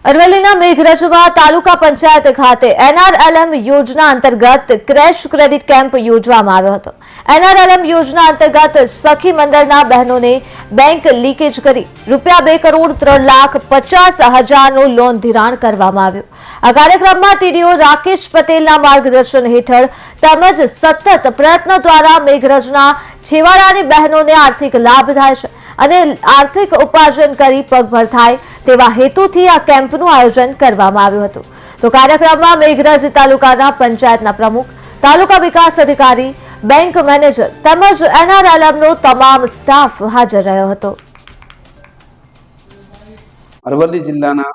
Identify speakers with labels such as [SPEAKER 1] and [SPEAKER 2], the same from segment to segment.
[SPEAKER 1] અરવલ્લીના મેઘરજમાં તાલુકા પંચાયત ખાતે NRLM યોજના અંતર્ગત ક્રેશ ક્રેડિટ કેમ્પ યોજવામાં આવ્યો હતો। NRLM યોજના અંતર્ગત સખી મંડળના બહેનોને બેંક લીકેજ કરી ₹2,03,50,000નું લોન ધિરાણ કરવામાં આવ્યું। આ કાર્યક્રમમાં ટીડીઓ રાકેશ પટેલના માર્ગદર્શન હેઠળ તેમજ સતત પ્રયત્નો દ્વારા મેઘરજના છેવાડાની બહેનોને આર્થિક લાભ થાય છે અને આર્થિક ઉપાર્જન કરી પગભર થાય તેવા હેતુથી આ કેમ્પનું આયોજન કરવામાં આવ્યું હતું। તો કાર્યક્રમમાં મેઘરજ તાલુકાના પંચાયતના પ્રમુખ, તાલુકા વિકાસ અધિકારી, બેંક મેનેજર તેમજ NRLMનો તમામ સ્ટાફ હાજર રહ્યો હતો।
[SPEAKER 2] અરવલ્લી જિલ્લાના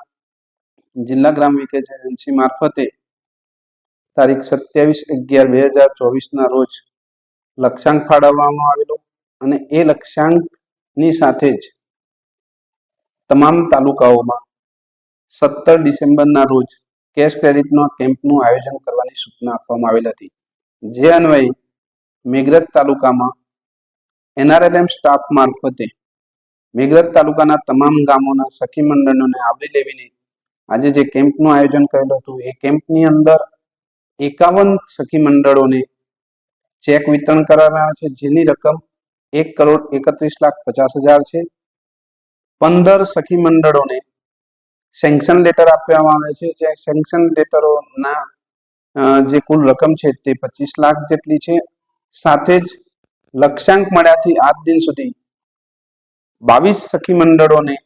[SPEAKER 2] જિલ્લા ગ્રામ વિકાસ એજન્સી મારફતે તારીખ 27/11/2024ના રોજ લક્ષ્યાંક ફાળવવામાં આવેલો અને એ લક્ષ્યાંકની સાથે જ તમામ તાલુકાઓમાં 17 ડિસેમ્બરના રોજ કેશ ક્રેડિટનો કેમ્પનું આયોજન કરવાની સૂચના આપવામાં આવેલ હતી। જે અન્વયે મેઘરજ તાલુકામાં NRLM સ્ટાફ મારફતે મેઘરજ તાલુકાના તમામ ગામોના સખી મંડળોને આવરી લેવીને આજે જે કેમ્પનું આયોજન કરેલું હતું એ કેમ્પની અંદર 51 સખી મંડળોને ચેક વિતરણ કરવામાં આવ્યા છે, જેની રકમ ₹1,31,50,000 છે। 15 સખી મંડળોને સેન્કશન લેટર આપવામાં આવે છે, જે સેન્કશન લેટરોના જે કુલ રકમ છે તે 25 લાખ જેટલી છે। સાથે જ લક્ષ્યાંક મળ્યાથી આજ દિન સુધી 22 સખી મંડળોને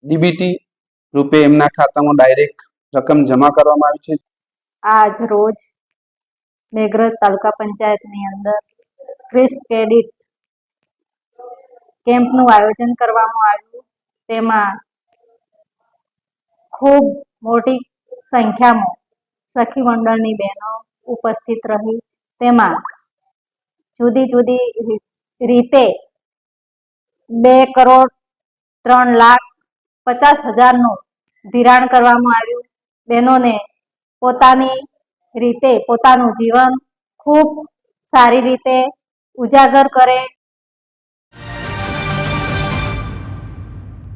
[SPEAKER 2] ડીબીટી રૂપે એમના ખાતામાં ડાયરેક્ટ રકમ જમા કરવામાં આવી છે।
[SPEAKER 3] આજ રોજ મેઘરજ તાલુકા પંચાયતની અંદર ક્રેશ ક્રેડિટ કેમ્પનું આયોજન કરવામાં આવ્યું। તેમાં ખૂબ મોટી સંખ્યામાં સખી મંડળની બહેનો ઉપસ્થિત રહી। તેમાં જુદી જુદી રીતે ₹2,03,50,000નું ધિરાણ કરવામાં આવ્યું। બહેનોને પોતાની રીતે પોતાનું જીવન ખૂબ સારી રીતે ઉજાગર કરે